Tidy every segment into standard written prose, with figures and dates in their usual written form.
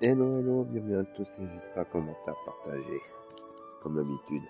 Hello, hello, bienvenue à tous, n'hésite pas à commenter, à partager, comme d'habitude.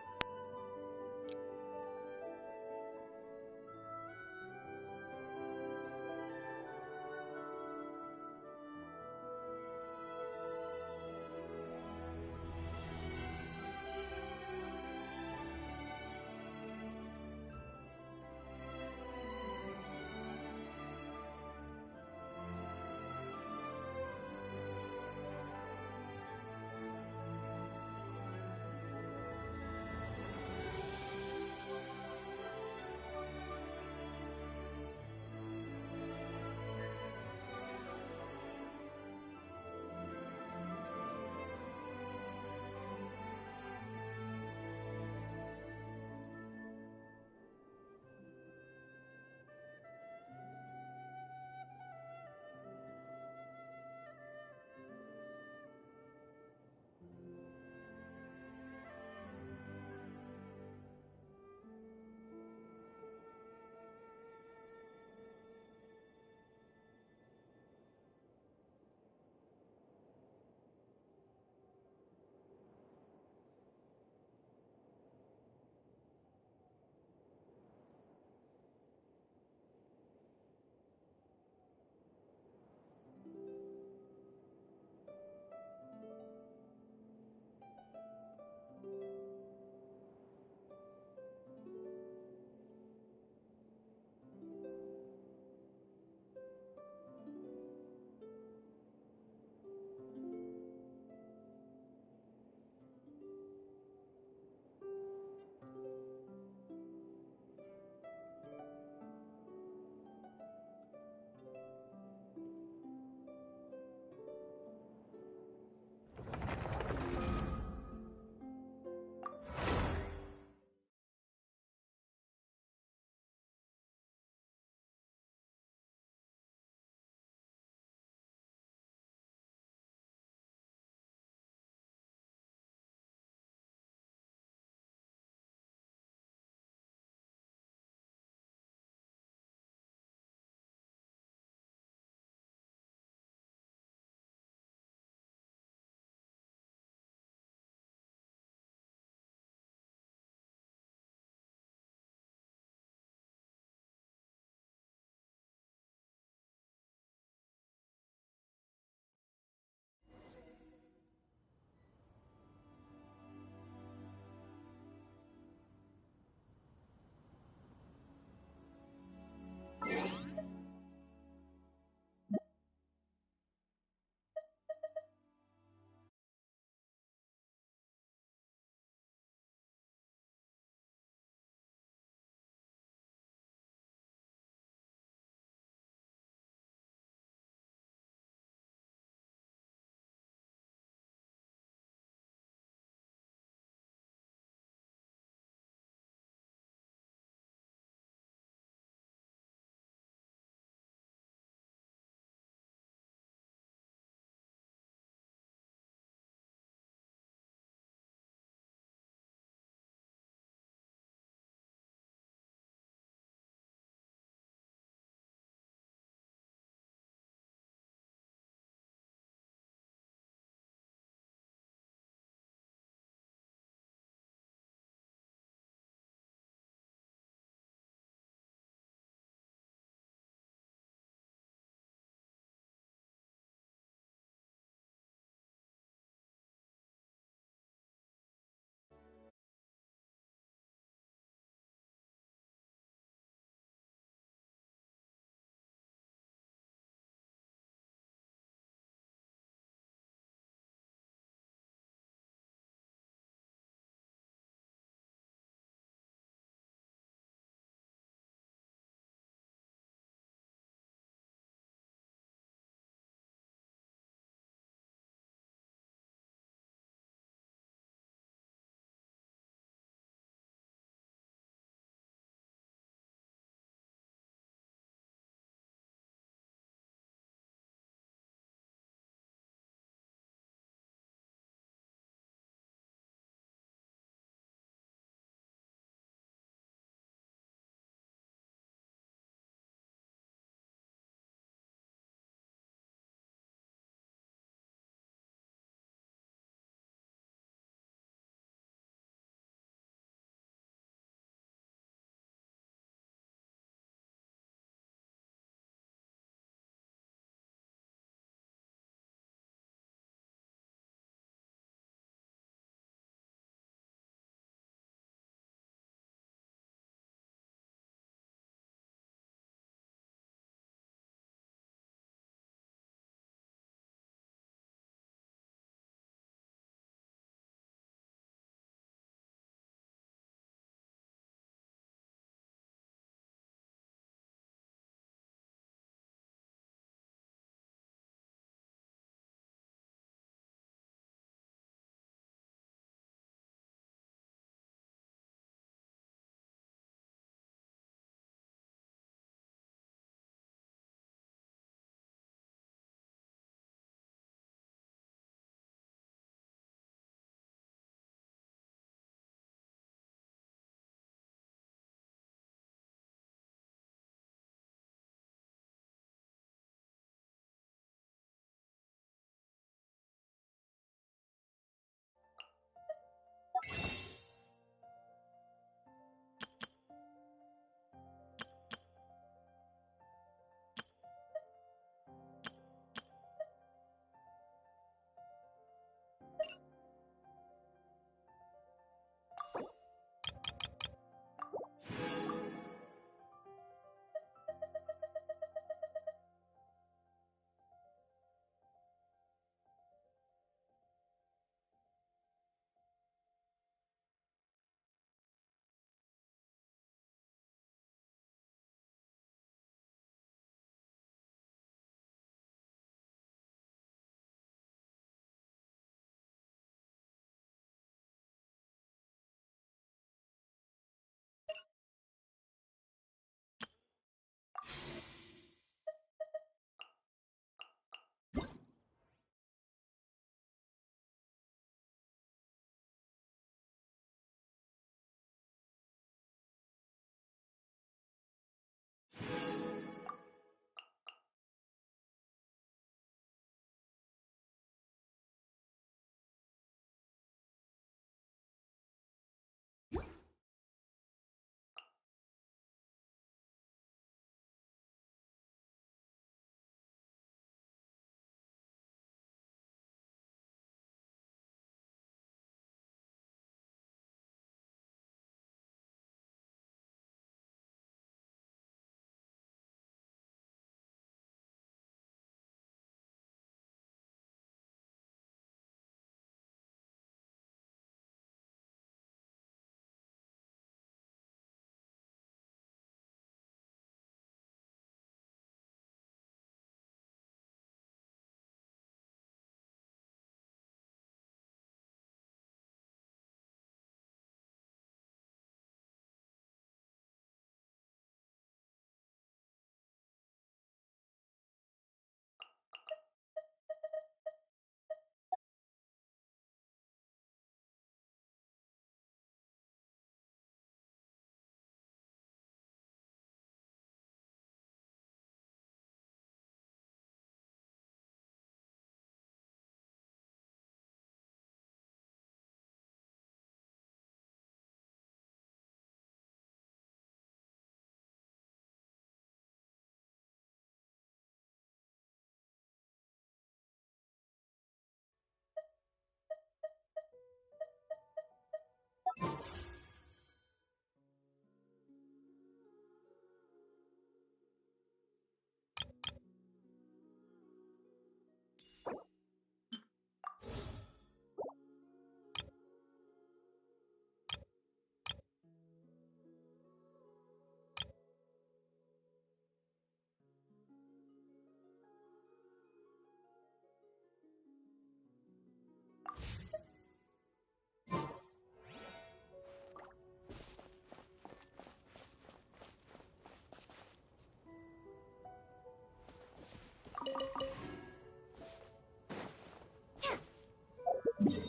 Hello,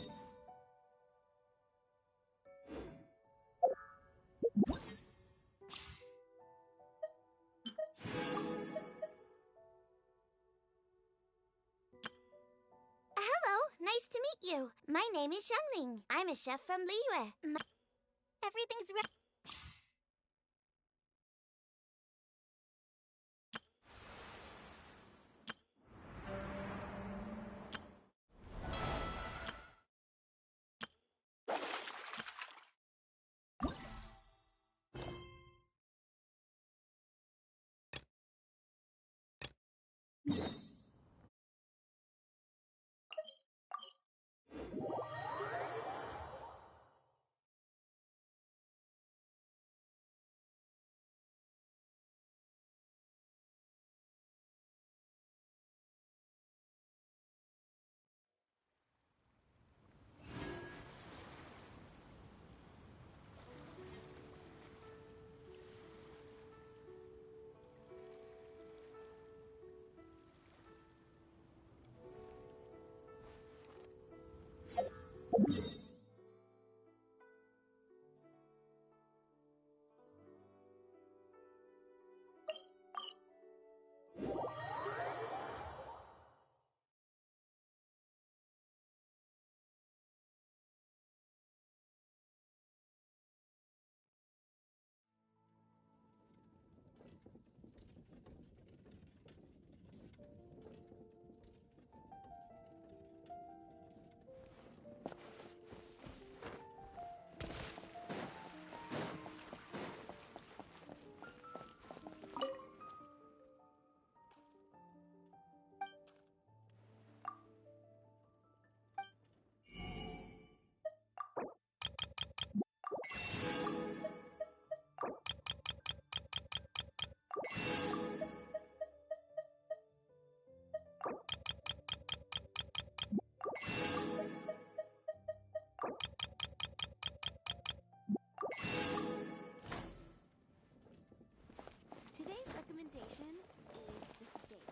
nice to meet you. My name is Xiangling. I'm a chef from Liyue. Everything's ready. Today's recommendation is the steak.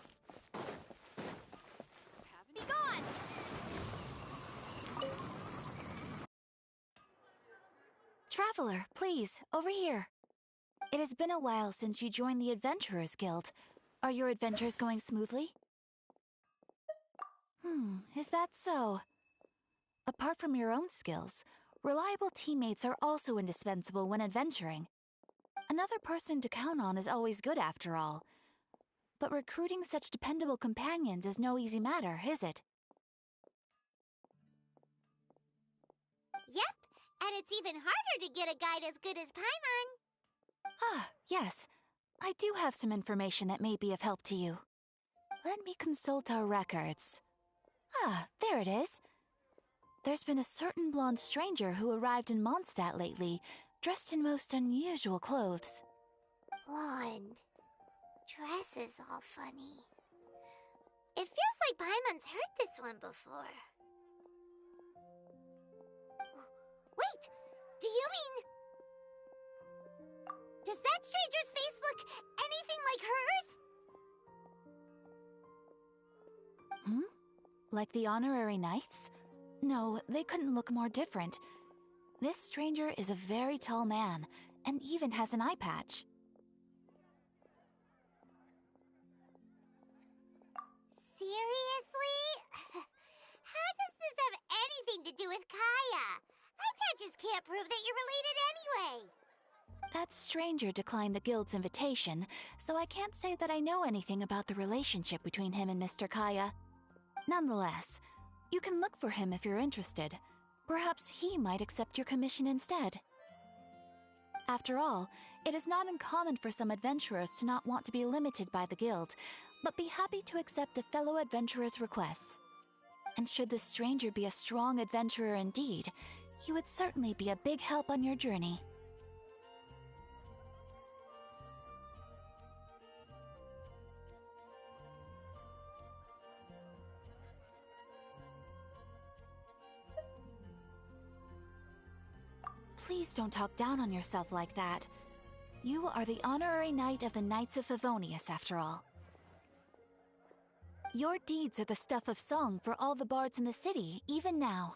Be gone! Traveler, please, over here. It has been a while since you joined the Adventurers Guild. Are your adventures going smoothly? Is that so? Apart from your own skills, reliable teammates are also indispensable when adventuring. Another person to count on is always good after all. But recruiting such dependable companions is no easy matter, is it? Yep, and it's even harder to get a guide as good as Paimon. Ah, yes. I do have some information that may be of help to you. Let me consult our records. Ah, there it is. There's been a certain blonde stranger who arrived in Mondstadt lately, dressed in most unusual clothes. Blonde. Dress is all funny. It feels like Paimon's heard this one before. Wait, do you mean... Does that stranger's face look anything like hers? Like the honorary knights? No, they couldn't look more different. This stranger is a very tall man, and even has an eye patch. Seriously? How does this have anything to do with Kaya? Eye patches can't prove that you're related anyway. That stranger declined the guild's invitation, so I can't say that I know anything about the relationship between him and Mr. Kaya. Nonetheless, you can look for him if you're interested. Perhaps he might accept your commission instead. After all, it is not uncommon for some adventurers to not want to be limited by the guild, but be happy to accept a fellow adventurer's requests. And should the stranger be a strong adventurer indeed, he would certainly be a big help on your journey. Please don't talk down on yourself like that. You are the honorary knight of the Knights of Favonius, after all. Your deeds are the stuff of song for all the bards in the city, even now.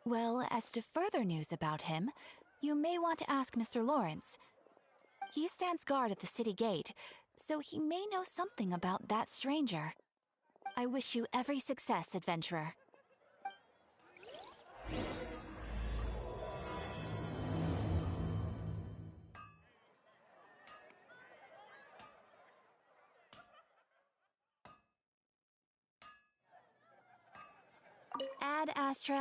Well, as to further news about him, you may want to ask Mr. Lawrence. He stands guard at the city gate, so he may know something about that stranger. I wish you every success, adventurer. Ad Astra.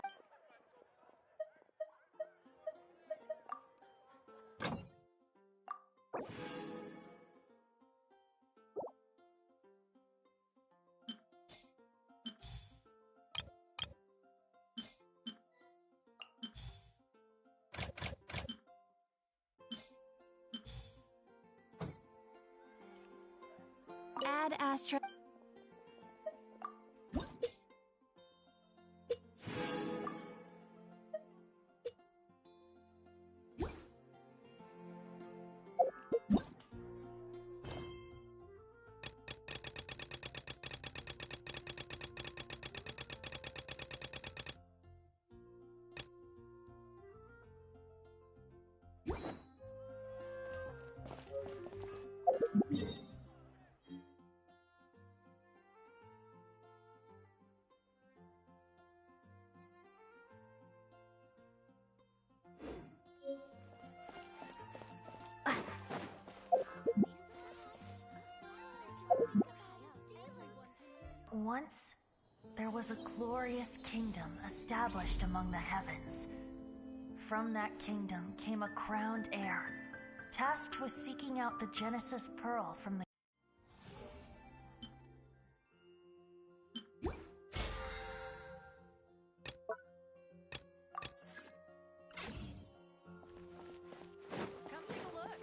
Ad Astra. Once, there was a glorious kingdom established among the heavens. From that kingdom came a crowned heir, tasked with seeking out the Genesis Pearl from the Come take a look.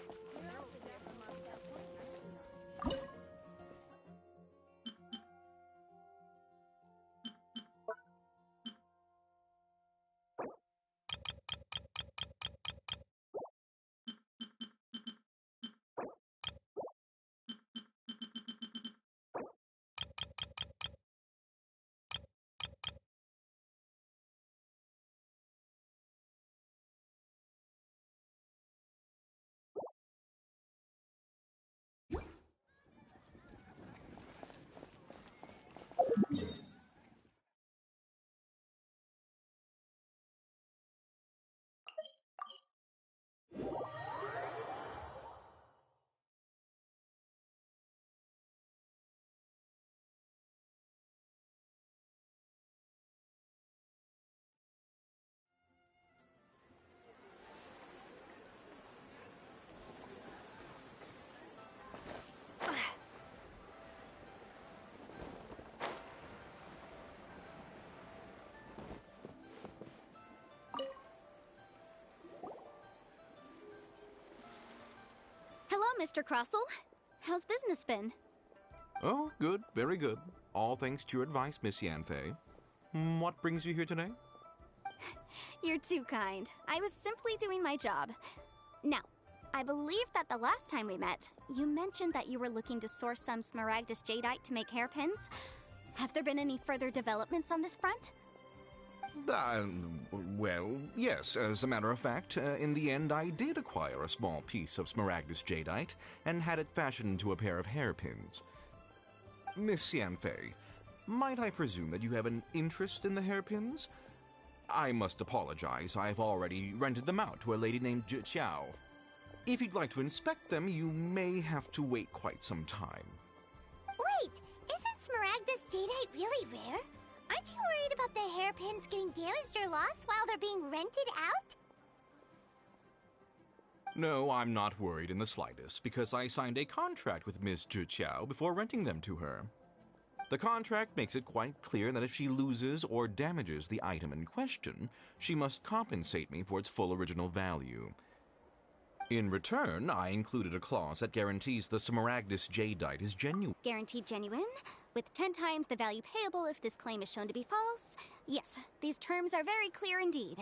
Hello, Mr. Crossell. How's business been? Oh, good, very good. All thanks to your advice, Miss Yanfei. What brings you here today? You're too kind. I was simply doing my job. Now, I believe that the last time we met, you mentioned that you were looking to source some smaragdus jadeite to make hairpins. Have there been any further developments on this front? Well, yes. As a matter of fact, in the end, I did acquire a small piece of smaragdus jadeite and had it fashioned into a pair of hairpins. Miss Yanfei, might I presume that you have an interest in the hairpins? I must apologize. I've already rented them out to a lady named Zhi Qiao. If you'd like to inspect them, you may have to wait quite some time. Wait, isn't smaragdus jadeite really rare? Aren't you worried about the hairpins getting damaged or lost while they're being rented out? No, I'm not worried in the slightest, because I signed a contract with Miss Zhi Qiao before renting them to her. The contract makes it quite clear that if she loses or damages the item in question, she must compensate me for its full original value. In return, I included a clause that guarantees the smaragdus jadeite is genuine. Guaranteed genuine, with 10 times the value payable if this claim is shown to be false? Yes, these terms are very clear indeed.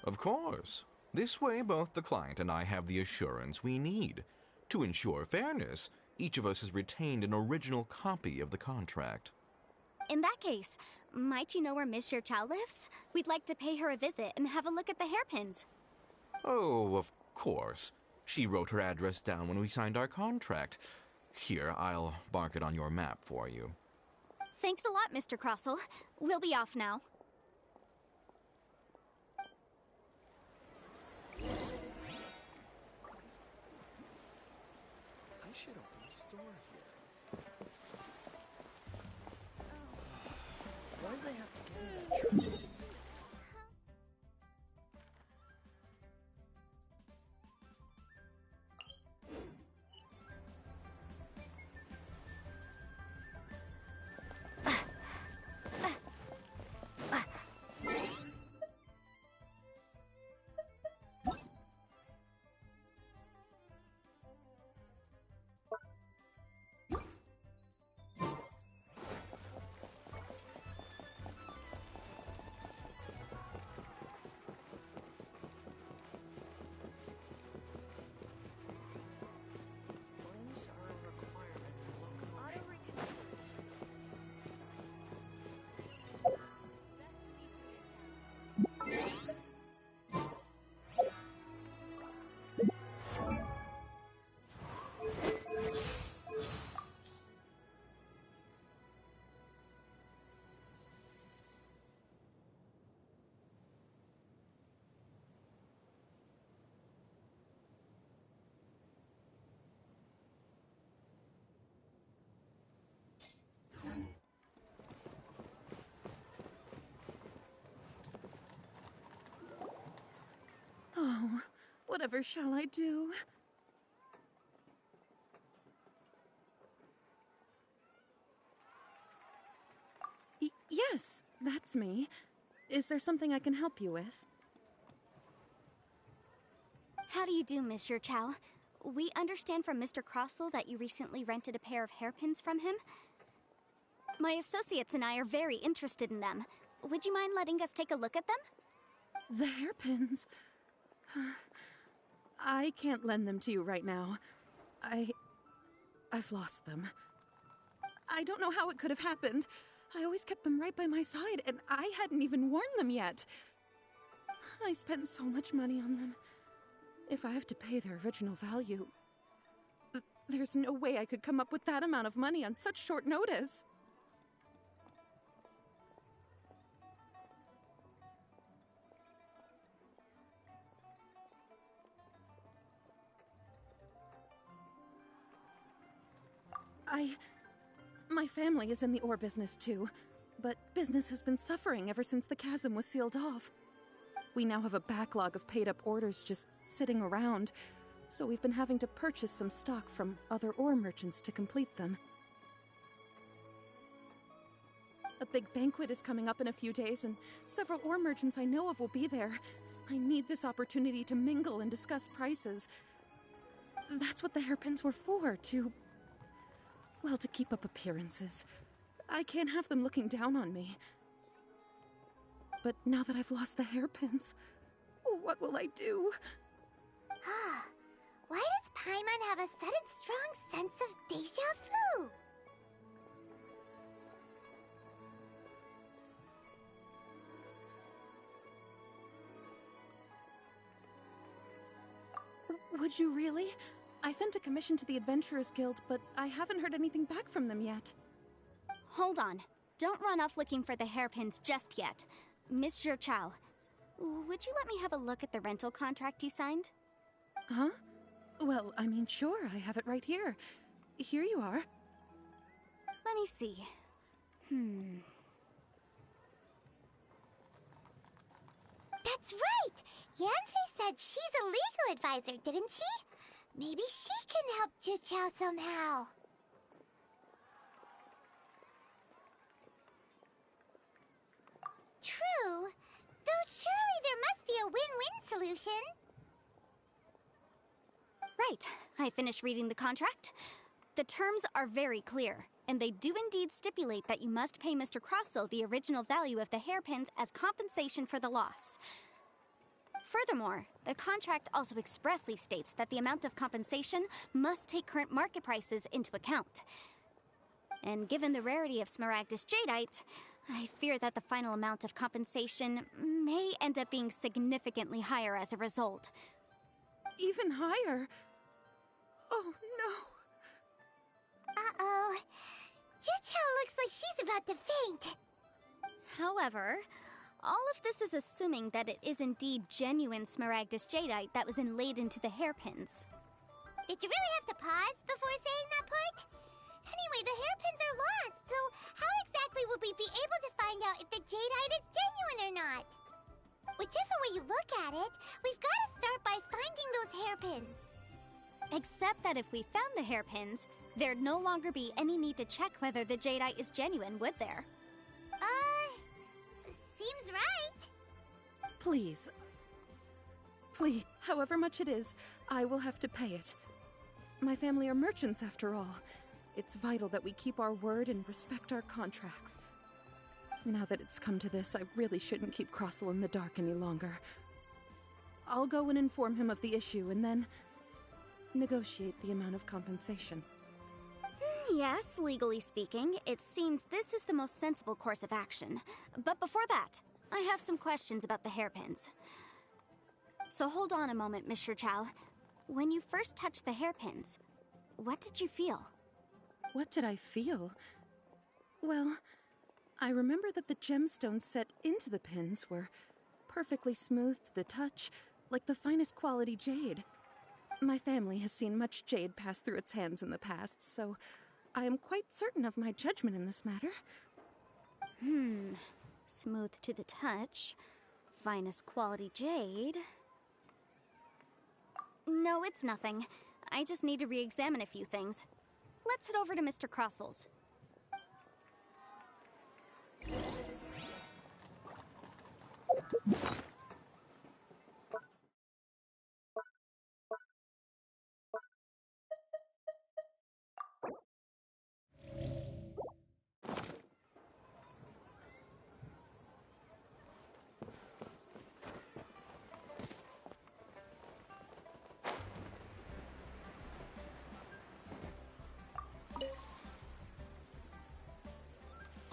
Of course. This way, both the client and I have the assurance we need. To ensure fairness, each of us has retained an original copy of the contract. In that case, might you know where Monsieur Chow lives? We'd like to pay her a visit and have a look at the hairpins. Oh, of course. She wrote her address down when we signed our contract. Here, I'll mark it on your map for you. Thanks a lot, Mr. Crossell. We'll be off now. I should open a store here. Why do they have to give me that treat? Coins are a requirement for locomotion. Oh, whatever shall I do? Yes, that's me. Is there something I can help you with? How do you do, Monsieur Chow? We understand from Mr. Crossell that you recently rented a pair of hairpins from him. My associates and I are very interested in them. Would you mind letting us take a look at them? The hairpins. I can't lend them to you right now. I've lost them. I don't know how it could have happened. I always kept them right by my side, and I hadn't even worn them yet. I spent so much money on them. If I have to pay their original value, there's no way I could come up with that amount of money on such short notice. My family is in the ore business too, but business has been suffering ever since the chasm was sealed off. We now have a backlog of paid-up orders just sitting around, so we've been having to purchase some stock from other ore merchants to complete them. A big banquet is coming up in a few days, and several ore merchants I know of will be there. I need this opportunity to mingle and discuss prices. That's what the hairpins were for, to keep up appearances. I can't have them looking down on me. But now that I've lost the hairpins, what will I do? Why does Paimon have a sudden strong sense of déjà vu? Would you really? I sent a commission to the Adventurers Guild, but I haven't heard anything back from them yet. Hold on. Don't run off looking for the hairpins just yet. Monsieur Chow, would you let me have a look at the rental contract you signed? Huh? Well, I mean, sure, I have it right here. Here you are. Let me see. That's right! Yanfei said she's a legal advisor, didn't she? Maybe she can help Juqiao somehow. True. Though surely there must be a win-win solution. Right. I finished reading the contract. The terms are very clear, and they do indeed stipulate that you must pay Mr. Crossell the original value of the hairpins as compensation for the loss. Furthermore, the contract also expressly states that the amount of compensation must take current market prices into account. And given the rarity of Smaragdus Jadeite, I fear that the final amount of compensation may end up being significantly higher as a result. Even higher? Oh, no. Uh-oh. Jucho looks like she's about to faint. However, all of this is assuming that it is indeed genuine Smaragdus Jadeite that was inlaid into the hairpins. Did you really have to pause before saying that part? Anyway, the hairpins are lost, so how exactly would we be able to find out if the jadeite is genuine or not? Whichever way you look at it, we've got to start by finding those hairpins. Except that if we found the hairpins, there'd no longer be any need to check whether the jadeite is genuine, would there? Seems right. Please. Please, however much it is, I will have to pay it. My family are merchants, after all. It's vital that we keep our word and respect our contracts. Now that it's come to this, I really shouldn't keep Crossel in the dark any longer. I'll go and inform him of the issue and then negotiate the amount of compensation. Yes, legally speaking, it seems this is the most sensible course of action. But before that, I have some questions about the hairpins. So hold on a moment, Mr. Chow. When you first touched the hairpins, what did you feel? What did I feel? Well, I remember that the gemstones set into the pins were perfectly smooth to the touch, like the finest quality jade. My family has seen much jade pass through its hands in the past, so I am quite certain of my judgment in this matter. Smooth to the touch, finest quality jade. No, it's nothing. I just need to re-examine a few things. Let's head over to Mr. Crossel's.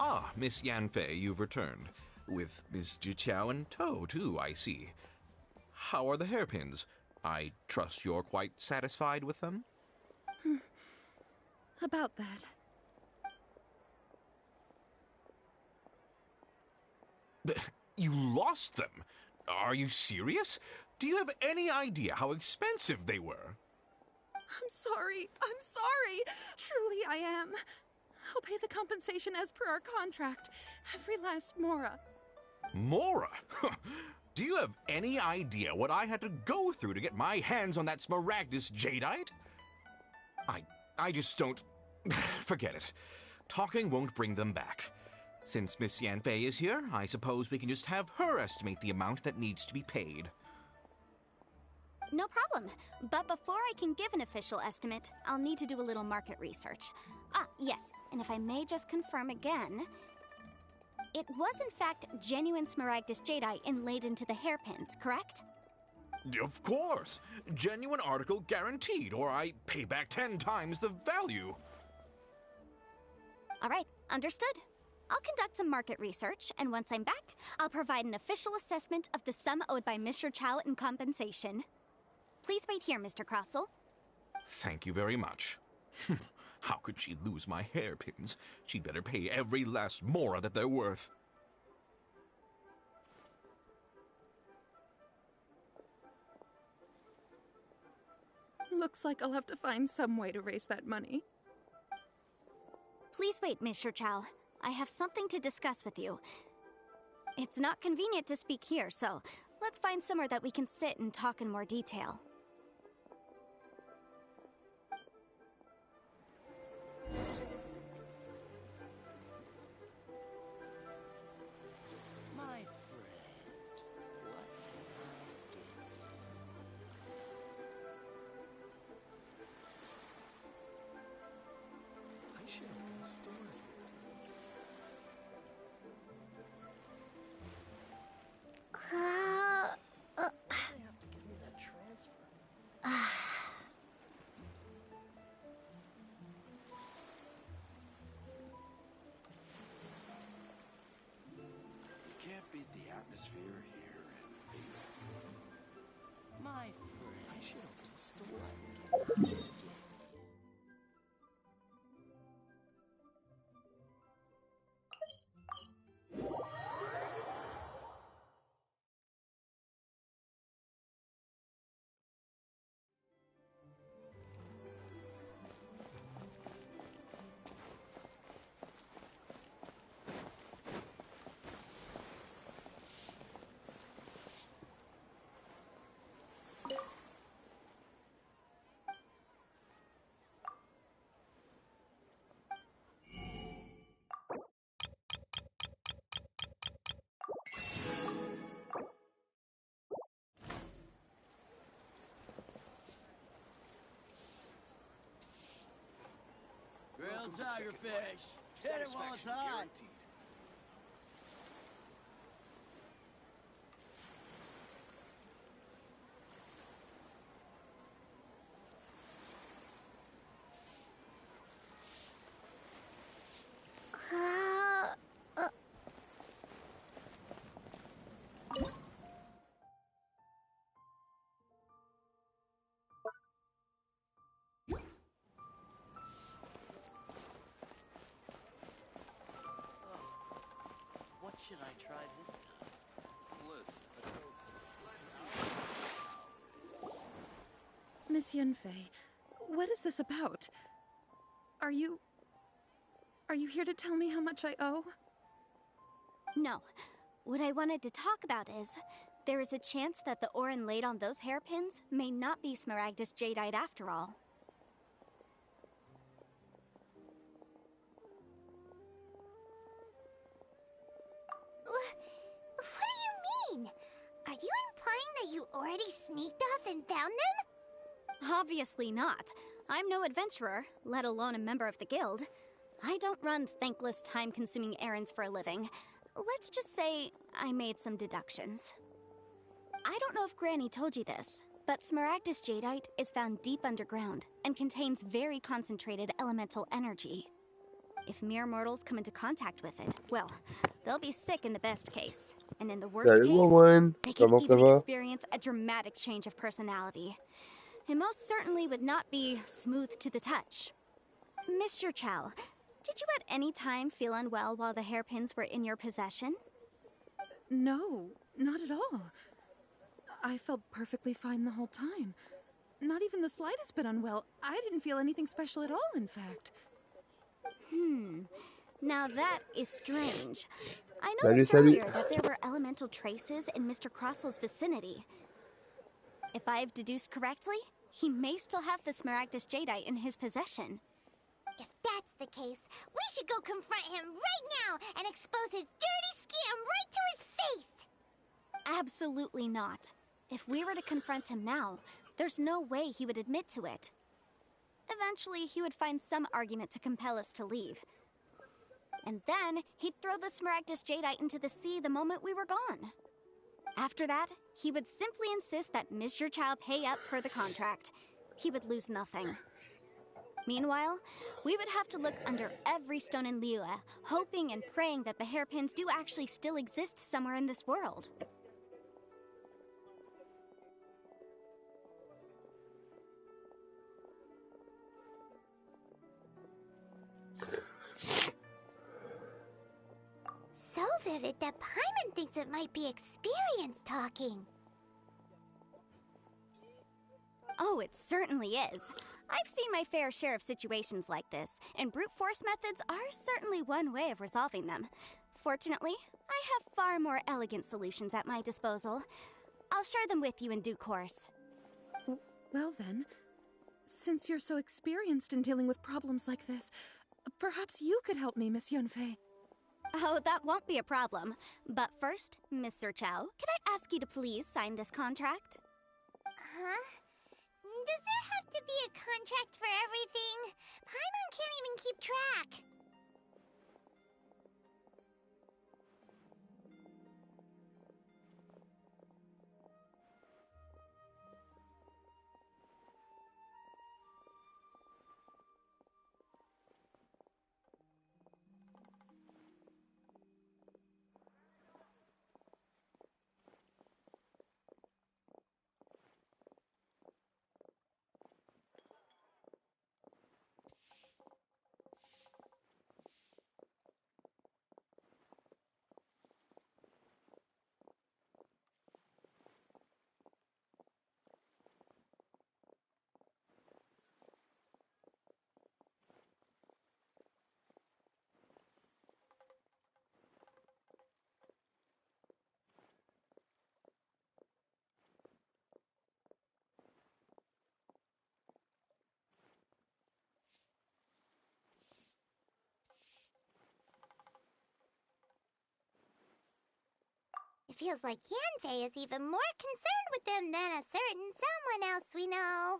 Ah, Miss Yanfei, you've returned. With Miss Jiqiao in tow, too, I see. How are the hairpins? I trust you're quite satisfied with them? About that. You lost them? Are you serious? Do you have any idea how expensive they were? I'm sorry. Truly I am. I'll pay the compensation as per our contract. Every last mora. Mora? Do you have any idea what I had to go through to get my hands on that Smaragdus Jadeite? I just don't... Forget it. Talking won't bring them back. Since Miss Yanfei is here, I suppose we can just have her estimate the amount that needs to be paid. No problem. But before I can give an official estimate, I'll need to do a little market research. Ah, yes, and if I may just confirm again, it was in fact genuine Smaragdus Jadeite inlaid into the hairpins, correct? Of course. Genuine article guaranteed, or I pay back 10 times the value. All right, understood. I'll conduct some market research, and once I'm back, I'll provide an official assessment of the sum owed by Mr. Chow in compensation. Please wait here, Mr. Crossel. Thank you very much. How could she lose my hairpins? She'd better pay every last mora that they're worth. Looks like I'll have to find some way to raise that money. Please wait, Mr. Chow. I have something to discuss with you. It's not convenient to speak here, so let's find somewhere that we can sit and talk in more detail. My friend, what can I get you? I should open a store here. They have to give me that transfer. beat the atmosphere here at Baylor. My friend, I should have stolen it. Grilled tigerfish. Get it while it's hot. What should I try this time? Listen. Miss Yunfei, what is this about? Are you here to tell me how much I owe? No. What I wanted to talk about is, there is a chance that the ore inlaid on those hairpins may not be Smaragdus jadeite after all. What do you mean? Are you implying that you already sneaked off and found them? Obviously not. I'm no adventurer, let alone a member of the guild. I don't run thankless, time-consuming errands for a living. Let's just say I made some deductions. I don't know if Granny told you this, but Smaragdus jadeite is found deep underground and contains very concentrated elemental energy. If mere mortals come into contact with it, well, they'll be sick in the best case. And in the worst Salut case, Rowan, they can comment ça even va? experience a dramatic change of personality. It most certainly would not be smooth to the touch. Mr. Chow, did you at any time feel unwell while the hairpins were in your possession? No, not at all. I felt perfectly fine the whole time. Not even the slightest bit unwell. I didn't feel anything special at all, in fact. Now that is strange. I Salut, noticed salut. earlier that there were elemental traces in Mr. Crossel's vicinity. If I've deduced correctly, he may still have the Smaragdus jadeite in his possession. If that's the case, we should go confront him right now and expose his dirty scam right to his face! Absolutely not. If we were to confront him now, there's no way he would admit to it. Eventually, he would find some argument to compel us to leave. And then, he'd throw the Smaragdus jadeite into the sea the moment we were gone. After that, he would simply insist that Mr. Chow pay up per the contract. He would lose nothing. Meanwhile, we would have to look under every stone in Liyue, hoping and praying that the hairpins do actually still exist somewhere in this world. So vivid that Paimon thinks it might be experience talking. Oh, it certainly is. I've seen my fair share of situations like this, and brute force methods are certainly one way of resolving them. Fortunately, I have far more elegant solutions at my disposal. I'll share them with you in due course. Well then, since you're so experienced in dealing with problems like this, perhaps you could help me, Miss Yunfei. Oh, that won't be a problem. But first, Mr. Chow, could I ask you to please sign this contract? Huh? Does there have to be a contract for everything? Paimon can't even keep track. It feels like Yanfei is even more concerned with them than a certain someone else we know.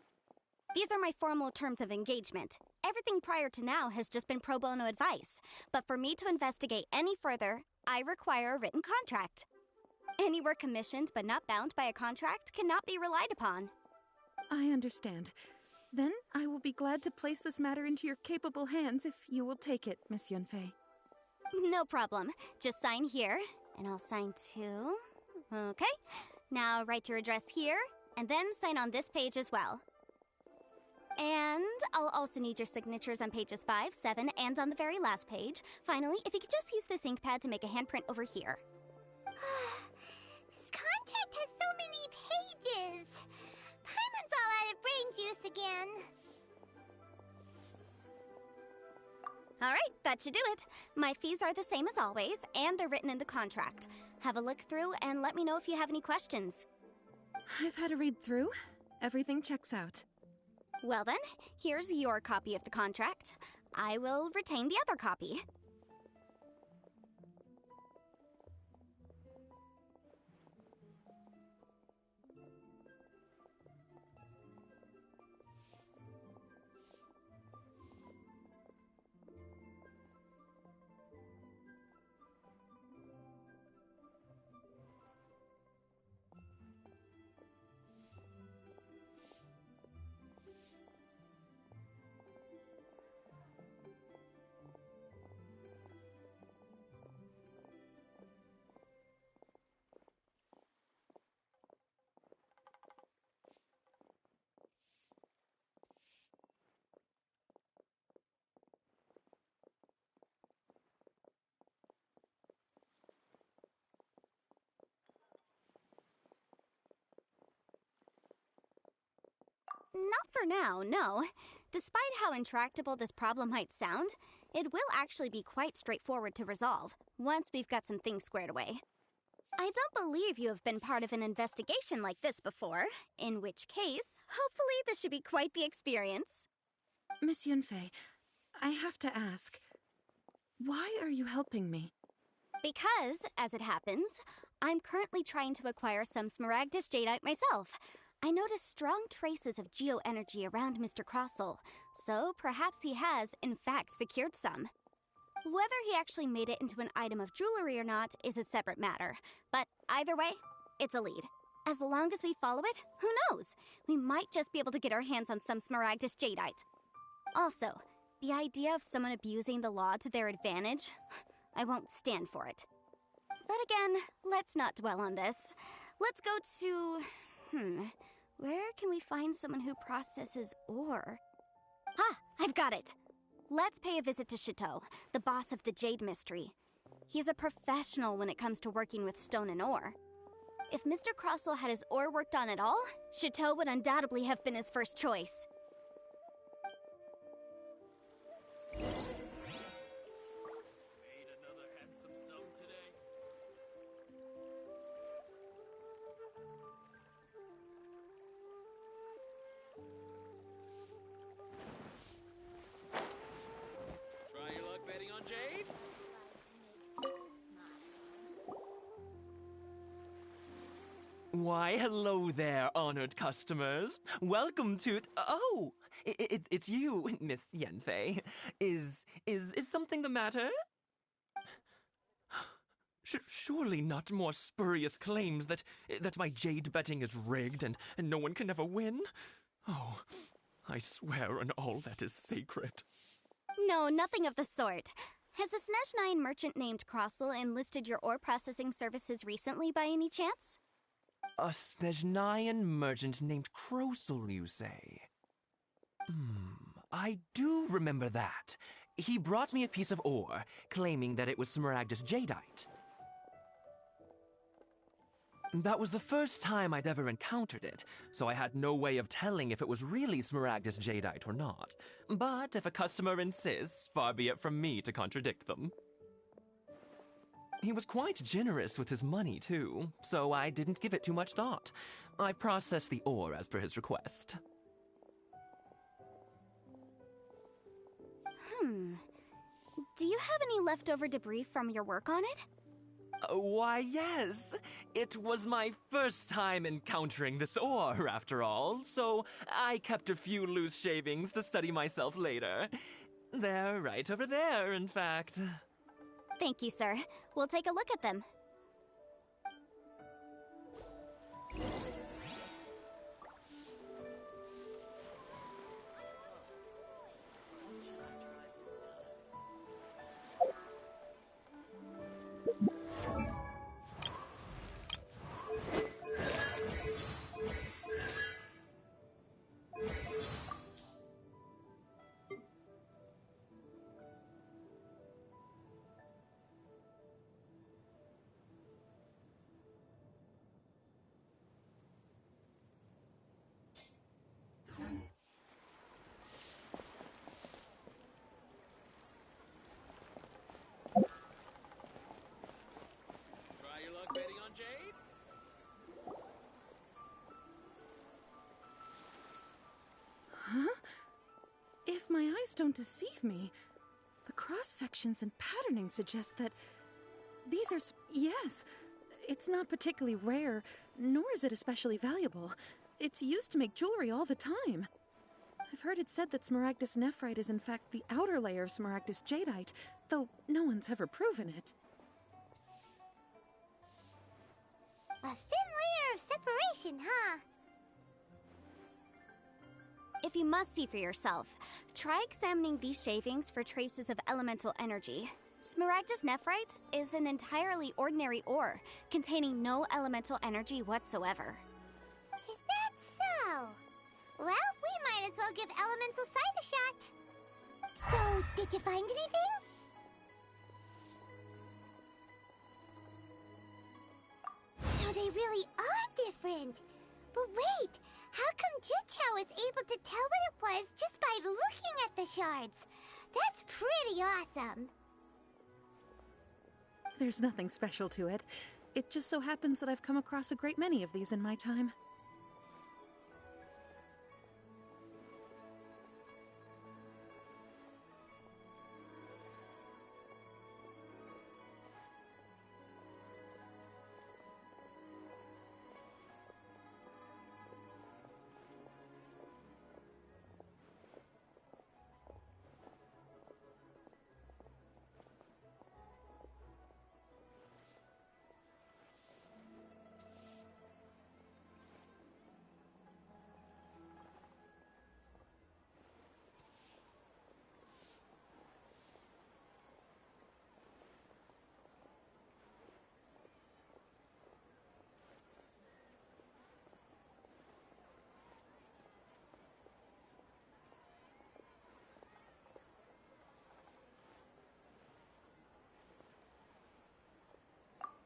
These are my formal terms of engagement. Everything prior to now has just been pro bono advice. But for me to investigate any further, I require a written contract. Any work commissioned but not bound by a contract cannot be relied upon. I understand. Then I will be glad to place this matter into your capable hands if you will take it, Miss Yunfei. No problem. Just sign here, and I'll sign too. Okay. Now write your address here, and then sign on this page as well. And I'll also need your signatures on pages 5, 7, and on the very last page. Finally, if you could just use this ink pad to make a handprint over here. This contract has so many pages. Paimon's all out of brain juice again. Alright, that should do it. My fees are the same as always, and they're written in the contract. Have a look through and let me know if you have any questions. I've had a read through. Everything checks out. Well then, here's your copy of the contract. I will retain the other copy. Not for now, no. Despite how intractable this problem might sound, it will actually be quite straightforward to resolve, once we've got some things squared away. I don't believe you have been part of an investigation like this before, in which case, hopefully this should be quite the experience. Miss Yunfei, I have to ask, why are you helping me? Because, as it happens, I'm currently trying to acquire some Smaragdus Jadeite myself. I noticed strong traces of geoenergy around Mr. Crossel, so perhaps he has, in fact, secured some. Whether he actually made it into an item of jewelry or not is a separate matter, but either way, it's a lead. As long as we follow it, who knows? We might just be able to get our hands on some Smaragdus Jadeite. Also, the idea of someone abusing the law to their advantage, I won't stand for it. But again, let's not dwell on this. Let's go to... where can we find someone who processes ore? Ah, I've got it! Let's pay a visit to Chateau, the boss of the Jade Mystery. He's a professional when it comes to working with stone and ore. If Mr. Crossel had his ore worked on at all, Chateau would undoubtedly have been his first choice. Why, hello there, honored customers. Welcome to... Oh, it's you, Miss Yanfei. Is something the matter? Surely not more spurious claims that my jade betting is rigged and no one can ever win? Oh, I swear on all that is sacred. No, nothing of the sort. Has a Snezhnine merchant named Crossel enlisted your ore processing services recently by any chance? A Snezhnine merchant named Crossel, you say? I do remember that. He brought me a piece of ore, claiming that it was Smaragdus Jadeite. That was the first time I'd ever encountered it, so I had no way of telling if it was really Smaragdus Jadeite or not. But if a customer insists, far be it from me to contradict them. He was quite generous with his money, too, so I didn't give it too much thought. I processed the ore as per his request. Do you have any leftover debris from your work on it? Why, yes. It was my first time encountering this ore, after all, so I kept a few loose shavings to study myself later. They're right over there, in fact. Thank you, sir. We'll take a look at them. Try your luck betting on Jade? Huh? If my eyes don't deceive me, the cross-sections and patterning suggest that these are... Yes, it's not particularly rare, nor is it especially valuable. It's used to make jewelry all the time. I've heard it said that Smaragdus nephrite is in fact the outer layer of Smaragdus jadeite, though no one's ever proven it. A thin layer of separation, huh? If you must see for yourself, try examining these shavings for traces of elemental energy. Smaragdus nephrite is an entirely ordinary ore, containing no elemental energy whatsoever. Is that so? Well, we might as well give elemental sight a shot. So, did you find anything? So they really are different. But wait, how come Jichao was able to tell what it was just by looking at the shards? That's pretty awesome. There's nothing special to it. It just so happens that I've come across a great many of these in my time.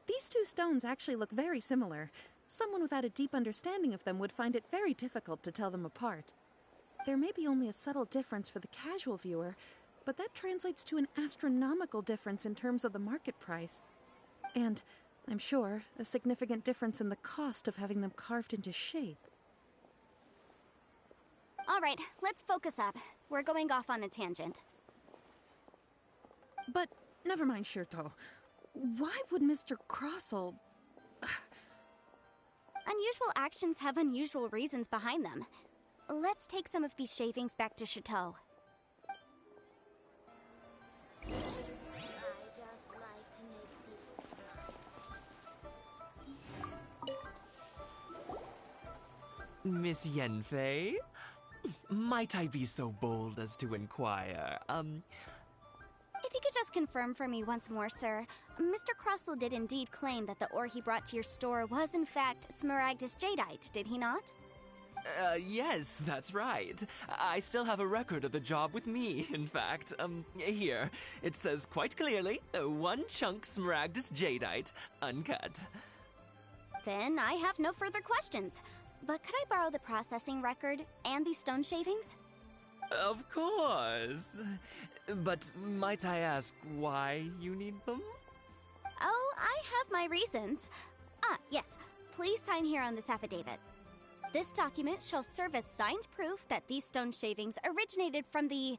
These two stones actually look very similar. Someone without a deep understanding of them would find it very difficult to tell them apart. There may be only a subtle difference for the casual viewer, but that translates to an astronomical difference in terms of the market price. And, I'm sure, a significant difference in the cost of having them carved into shape. All right, let's focus up. We're going off on a tangent. But, never mind, Shirto. Why would Mr. Crossell... Unusual actions have unusual reasons behind them. Let's take some of these shavings back to Chateau. I just like to make people smile. Miss Yenfei? Might I be so bold as to inquire, If you could just confirm for me once more, sir. Mr. Crossell did indeed claim that the ore he brought to your store was in fact Smaragdus jadeite, did he not? Yes, that's right. I still have a record of the job with me, in fact. Here. It says quite clearly, 1 chunk Smaragdus jadeite, uncut. Then I have no further questions. But could I borrow the processing record and these stone shavings? Of course. But might I ask why you need them? Oh, I have my reasons. Yes. Please sign here on this affidavit. This document shall serve as signed proof that these stone shavings originated from the,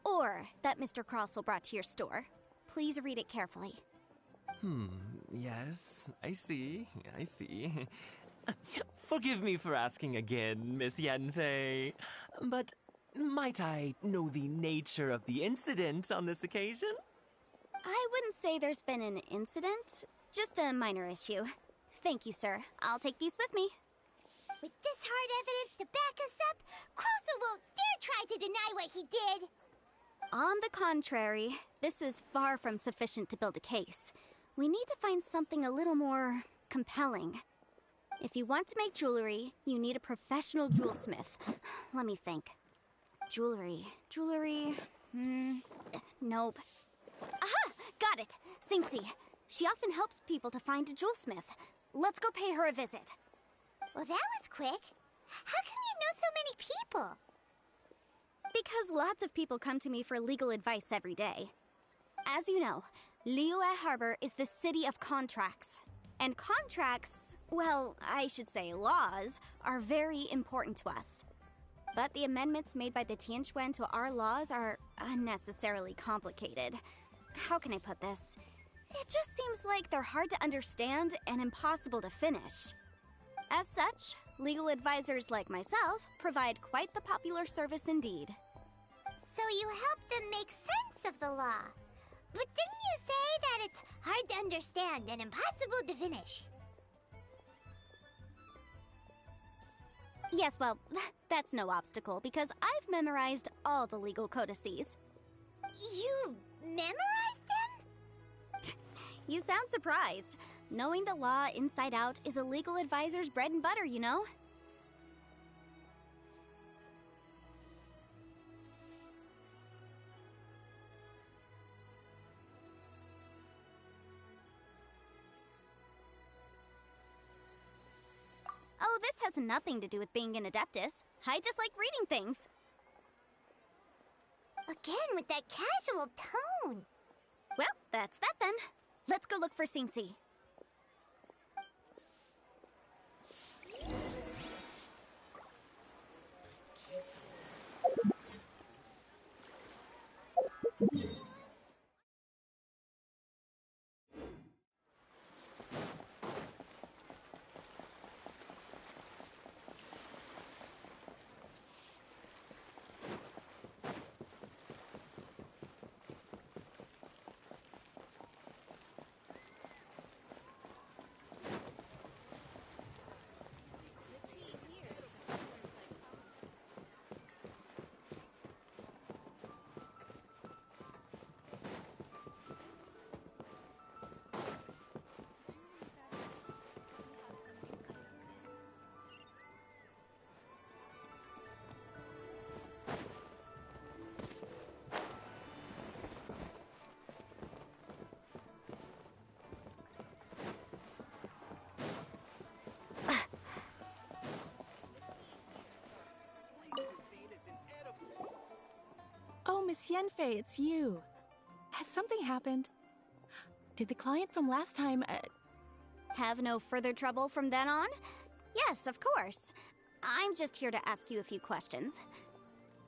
ore that Mr. Crossell brought to your store. Please read it carefully. Yes, I see. Forgive me for asking again, Miss Yanfei, but might I know the nature of the incident on this occasion? I wouldn't say there's been an incident, just a minor issue. Thank you, sir. I'll take these with me. With this hard evidence to back us up, Crusoe won't dare try to deny what he did. On the contrary, this is far from sufficient to build a case. We need to find something a little more compelling. If you want to make jewelry, you need a professional jewelsmith. Let me think. Jewelry. Nope. Aha! Got it! Sinxie. She often helps people to find a jewelsmith. Let's go pay her a visit. Well, that was quick. How come you know so many people? Because lots of people come to me for legal advice every day. As you know, Liyue Harbor is the city of contracts. And contracts, well, I should say laws, are very important to us. But the amendments made by the Tianquan to our laws are unnecessarily complicated. How can I put this? It just seems like they're hard to understand and impossible to finish. As such, legal advisors like myself provide quite the popular service indeed. So you help them make sense of the law. But didn't you say that it's hard to understand and impossible to finish? Yes, well, that's no obstacle because I've memorized all the legal codices. You memorized them? You sound surprised. Knowing the law inside out is a legal advisor's bread and butter, you know? Oh, this has nothing to do with being an adeptus. I just like reading things. Again, with that casual tone. Well, that's that then. Let's go look for Sinxie. Oh, Miss Yanfei, it's you. Has something happened? Did the client from last time, Have no further trouble from then on? Yes, of course. I'm just here to ask you a few questions.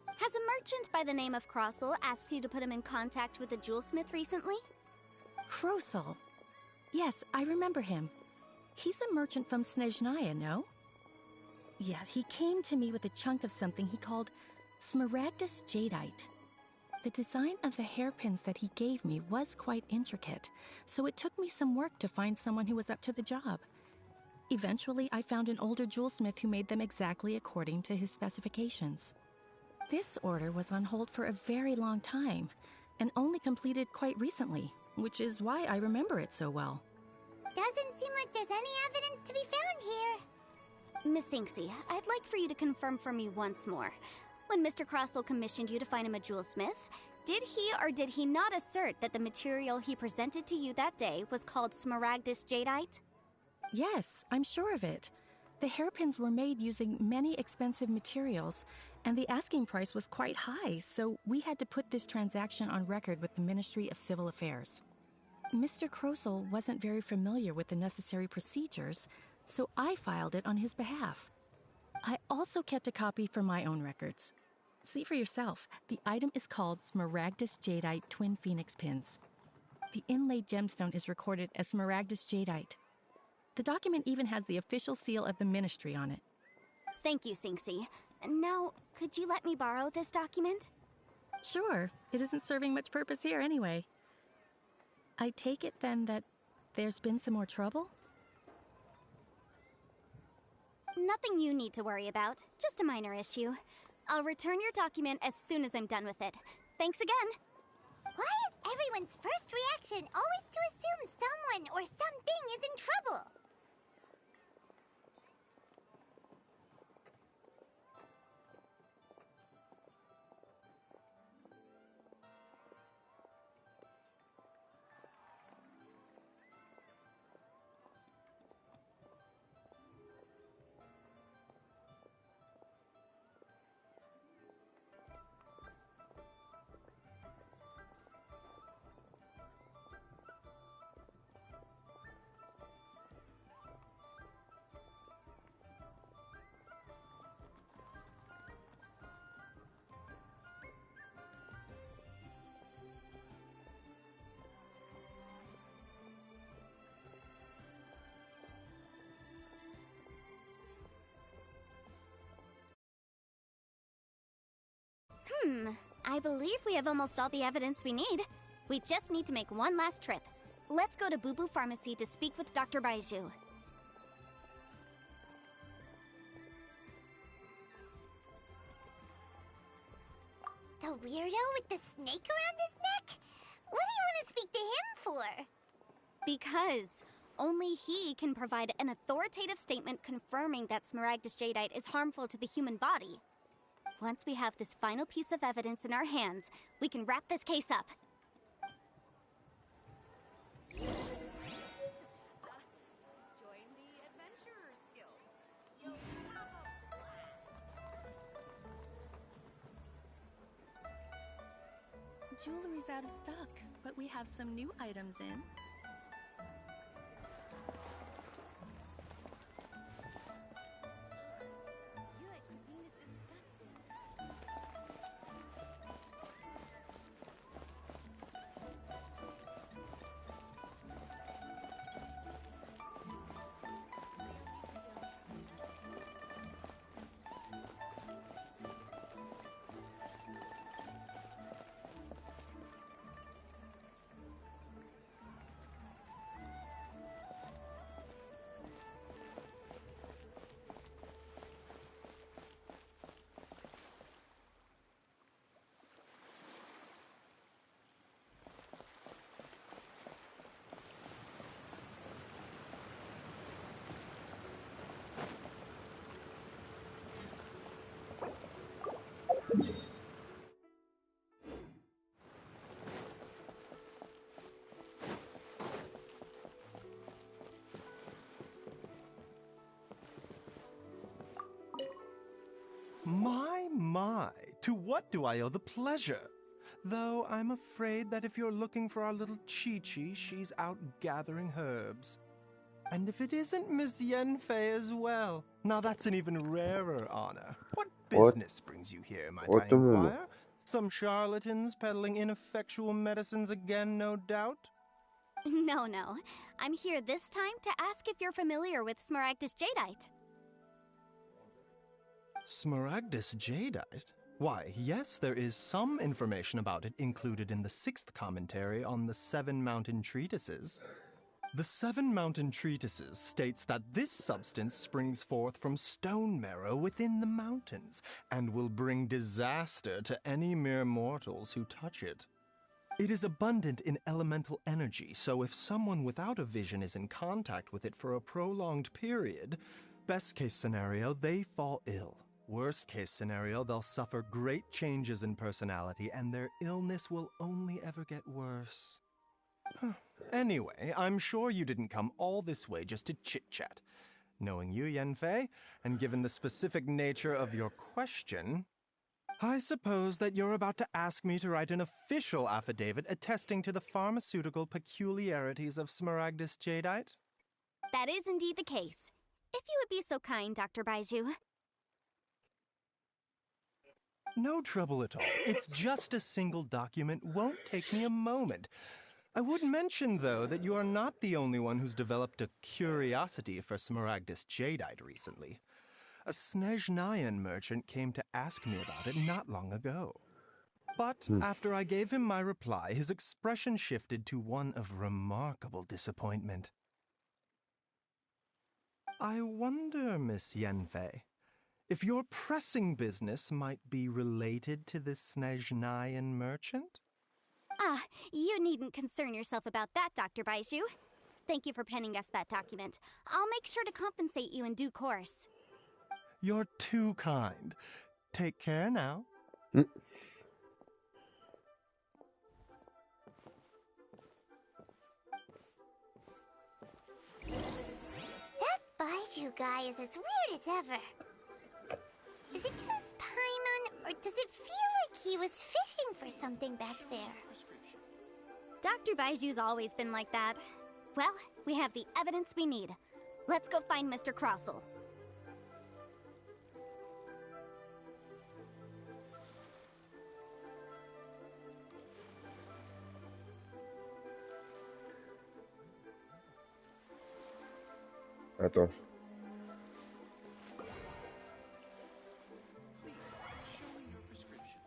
Has a merchant by the name of Crossel asked you to put him in contact with a jewelsmith recently? Krosel? Yes, I remember him. He's a merchant from Snezhnaya, no? Yeah, he came to me with a chunk of something he called Smaragdus Jadeite. The design of the hairpins that he gave me was quite intricate, so it took me some work to find someone who was up to the job. Eventually, I found an older jewelsmith who made them exactly according to his specifications. This order was on hold for a very long time, and only completed quite recently, which is why I remember it so well. Doesn't seem like there's any evidence to be found here. Miss Sinxie, I'd like for you to confirm for me once more. When Mr. Crossel commissioned you to find him a jewelsmith, did he or did he not assert that the material he presented to you that day was called Smaragdus Jadeite? Yes, I'm sure of it. The hairpins were made using many expensive materials, and the asking price was quite high, so we had to put this transaction on record with the Ministry of Civil Affairs. Mr. Crossel wasn't very familiar with the necessary procedures, so I filed it on his behalf. I also kept a copy for my own records. See for yourself, the item is called Smaragdus Jadeite Twin Phoenix Pins. The inlaid gemstone is recorded as Smaragdus Jadeite. The document even has the official seal of the Ministry on it. Thank you, Sinxie. Now, could you let me borrow this document? Sure, it isn't serving much purpose here anyway. I take it then that there's been some more trouble? Nothing you need to worry about, just a minor issue. I'll return your document as soon as I'm done with it. Thanks again! Why is everyone's first reaction always to assume someone or something is in trouble? I believe we have almost all the evidence we need. We just need to make one last trip. Let's go to Boo Boo Pharmacy to speak with Dr. Baiju. The weirdo with the snake around his neck? What do you want to speak to him for? Because only he can provide an authoritative statement confirming that Smaragdus Jadeite is harmful to the human body. Once we have this final piece of evidence in our hands, we can wrap this case up. Join the Adventurers Guild. You'll have a blast. Jewelry's out of stock, but we have some new items in. My, to what do I owe the pleasure? Though I'm afraid that if you're looking for our little Chi-Chi, she's out gathering herbs. And if it isn't Miss Yenfei as well, now that's an even rarer honor. What business brings you here, might I inquire? Some charlatans peddling ineffectual medicines again, no doubt? No. I'm here this time to ask if you're familiar with Smaragdus Jadeite. Smaragdus Jadeite? Why, yes, there is some information about it included in the 6th commentary on the 7 Mountain Treatises. The 7 Mountain Treatises states that this substance springs forth from stone marrow within the mountains, and will bring disaster to any mere mortals who touch it. It is abundant in elemental energy, so if someone without a vision is in contact with it for a prolonged period, best case scenario, they fall ill. Worst case scenario, they'll suffer great changes in personality, and their illness will only ever get worse. Anyway, I'm sure you didn't come all this way just to chit-chat. Knowing you, Yenfei, and given the specific nature of your question, I suppose that you're about to ask me to write an official affidavit attesting to the pharmaceutical peculiarities of Smaragdus Jadeite? That is indeed the case. If you would be so kind, Dr. Baiju. No trouble at all. It's just a single document. Won't take me a moment. I would mention, though, that you are not the only one who's developed a curiosity for Smaragdus Jadeite recently. A Snezhnayan merchant came to ask me about it not long ago. But after I gave him my reply, his expression shifted to one of remarkable disappointment. I wonder, Miss Yenfei, if your pressing business might be related to this Snezhnayan merchant? Ah, you needn't concern yourself about that, Dr. Baiju. Thank you for penning us that document. I'll make sure to compensate you in due course. You're too kind. Take care now. That Baiju guy is as weird as ever. Is it just Paimon, or does it feel like he was fishing for something back there? Dr. Baiju's always been like that. Well, we have the evidence we need. Let's go find Mr. Crossel. Attends. Please, show me your prescription.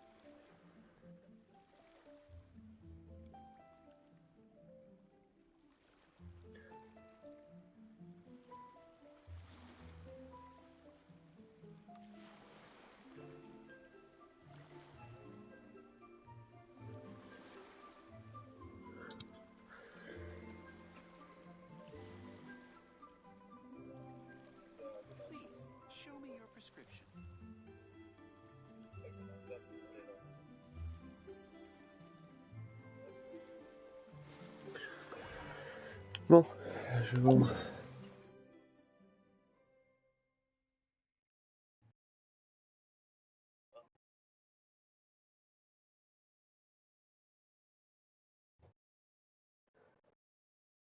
Please, show me your prescription. Bon, je vais...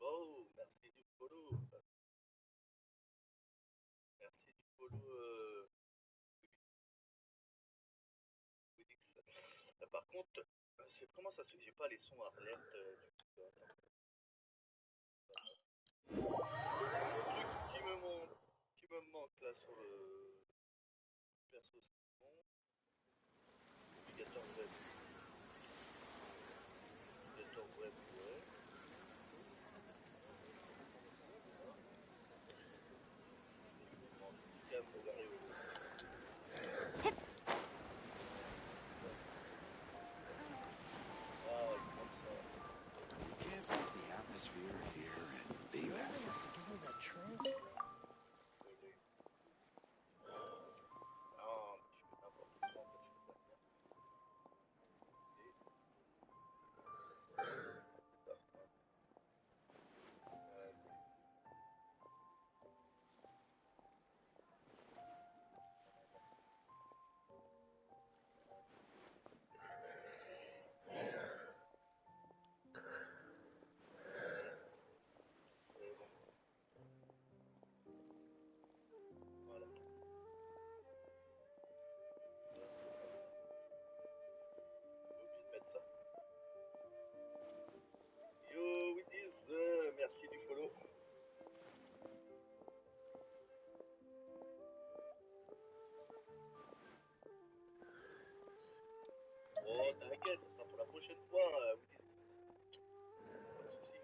Oh, merci du follow. Merci du follow, Wix. Par contre, comment ça se fait que j'ai pas les sons alerte du attends. Qui me manque là sur le perso, c'est bon. Navigateur web. Navigateur web, ouais. You can't beat the atmosphere here in Bela. You have to give me that transfer. Yo, Witties, merci du follow. Oh, t'inquiète, ça sera pour la prochaine fois, Witties. Pas de soucis.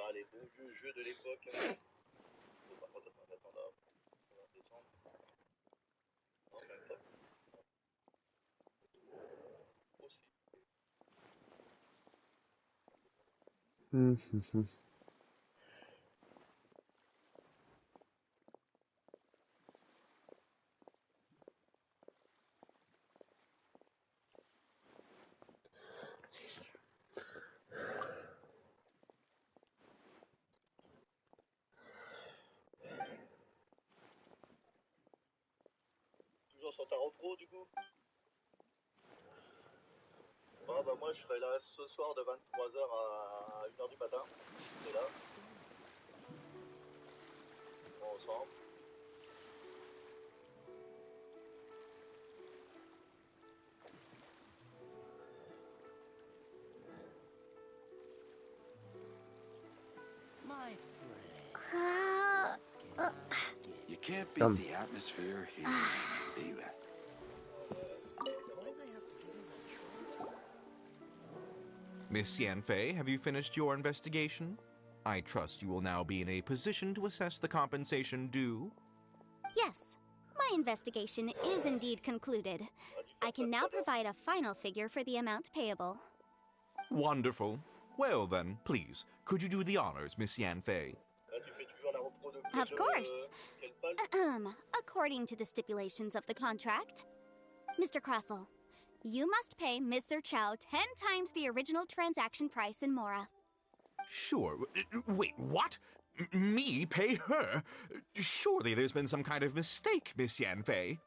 Ah, les bons vieux jeux de l'époque. Bon, par contre, attends, là, ça va descendre. Non, même pas. Aussi. 60 € trop du coup. Ah bah moi je serai là ce soir de 23h à 1h du matin. C'est là. Ensemble. My friend. You can't beat Come. the atmosphere here, baby. Miss Yanfei, have you finished your investigation? I trust you will now be in a position to assess the compensation due. Yes, my investigation is indeed concluded. I can now provide a final figure for the amount payable. Wonderful. Well then, please, could you do the honors, Miss Yanfei? Of course. According to the stipulations of the contract, Mr. Crossell, you must pay Mr. Chow 10 times the original transaction price in Mora. Sure. Wait, what? Me pay her? Surely there's been some kind of mistake, Miss Yanfei.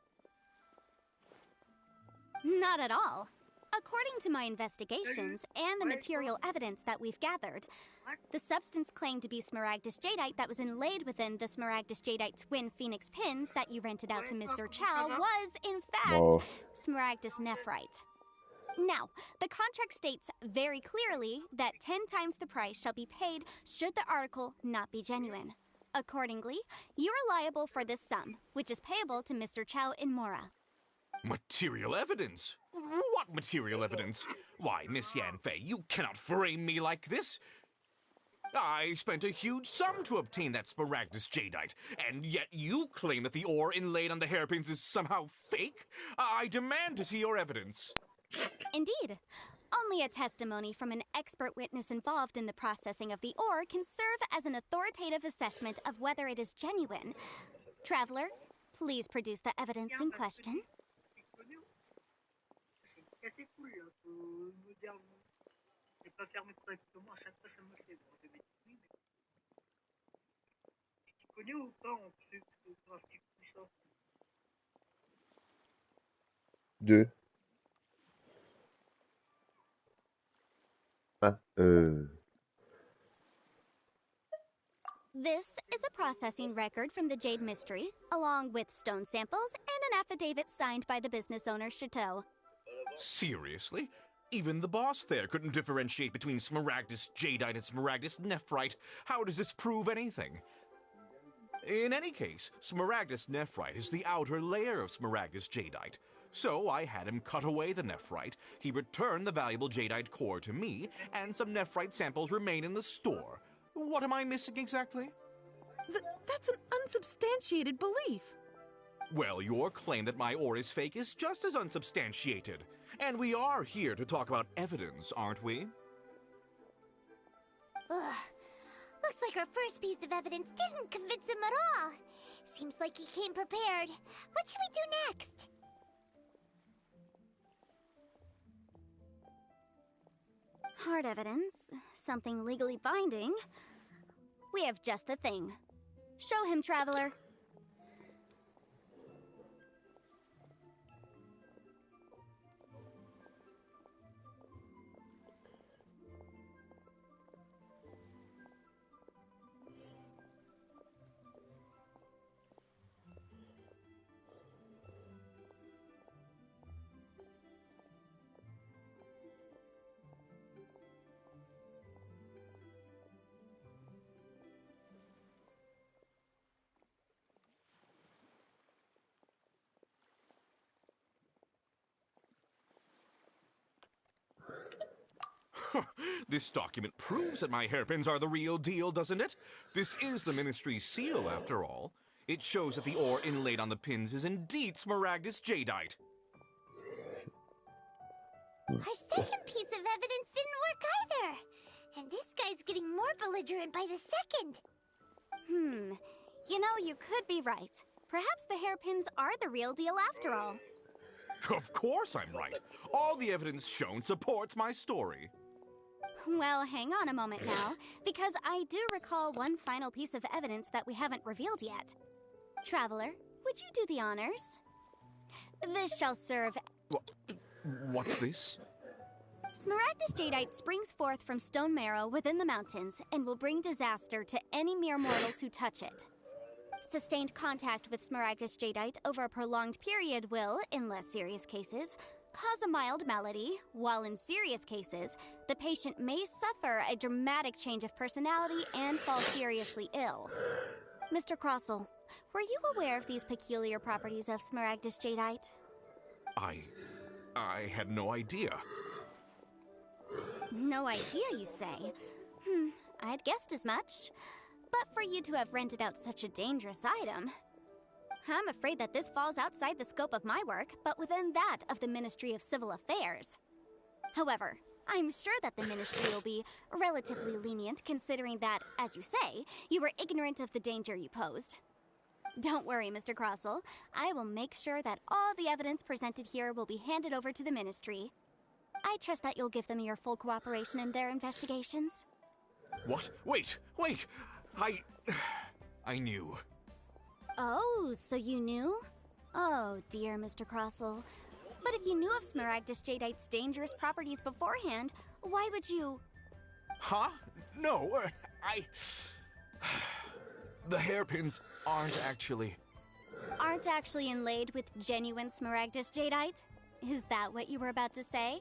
Not at all. According to my investigations and the material evidence that we've gathered, the substance claimed to be Smaragdus Jadeite that was inlaid within the Smaragdus Jadeite twin phoenix pins that you rented out to Mr. Chow was, in fact, Smaragdus Nephrite. Now, the contract states very clearly that 10 times the price shall be paid should the article not be genuine. Accordingly, you are liable for this sum, which is payable to Mr. Chow in Mora. Material evidence? What material evidence? Why, Miss Yanfei, you cannot frame me like this. I spent a huge sum to obtain that Smaragdus Jadeite, and yet you claim that the ore inlaid on the hairpins is somehow fake? I demand to see your evidence. Indeed. Only a testimony from an expert witness involved in the processing of the ore can serve as an authoritative assessment of whether it is genuine. Traveler, please produce the evidence in question. C'est cool là, moderne. C'est pas fermé correctement, à chaque fois ça me fait bon, de mettre oui, mais tu connais ou pas en truc graphique tout ça? 2. Ah, This is a processing record from the Jade Mystery, along with stone samples and an affidavit signed by the business owner, Chateau. Seriously? Even the boss there couldn't differentiate between Smaragdus Jadeite and Smaragdus Nephrite. How does this prove anything? In any case, Smaragdus Nephrite is the outer layer of Smaragdus Jadeite. So I had him cut away the Nephrite, he returned the valuable Jadeite core to me, and some Nephrite samples remain in the store. What am I missing exactly? That's an unsubstantiated belief. Well, your claim that my ore is fake is just as unsubstantiated. And we are here to talk about evidence, aren't we? Ugh. Looks like our first piece of evidence didn't convince him at all. Seems like he came prepared. What should we do next? Hard evidence, something legally binding. We have just the thing. Show him, Traveler. This document proves that my hairpins are the real deal, doesn't it? This is the Ministry's seal, after all. It shows that the ore inlaid on the pins is indeed Smaragdus Jadeite. Our second piece of evidence didn't work either. And this guy's getting more belligerent by the second. You know, you could be right. Perhaps the hairpins are the real deal after all. Of course I'm right. All the evidence shown supports my story. Well, hang on a moment now, because I do recall one final piece of evidence that we haven't revealed yet. Traveler, would you do the honors? This shall serve. What's this? Smaragdus jadeite springs forth from stone marrow within the mountains and will bring disaster to any mere mortals who touch it. Sustained contact with Smaragdus jadeite over a prolonged period will, in less serious cases, cause a mild malady, while in serious cases, the patient may suffer a dramatic change of personality and fall seriously ill. Mr. Crossell, were you aware of these peculiar properties of Smaragdus jadeite? I had no idea. No idea, you say? I'd guessed as much. But for you to have rented out such a dangerous item, I'm afraid that this falls outside the scope of my work, but within that of the Ministry of Civil Affairs. However, I'm sure that the Ministry will be relatively lenient considering that, as you say, you were ignorant of the danger you posed. Don't worry, Mr. Crossell. I will make sure that all the evidence presented here will be handed over to the Ministry. I trust that you'll give them your full cooperation in their investigations. What? Wait! I knew. Oh, so you knew? Oh, dear Mr. Crossell. But if you knew of Smaragdus jadeite's dangerous properties beforehand, why would you... Huh? No, The hairpins aren't actually inlaid with genuine Smaragdus jadeite? Is that what you were about to say?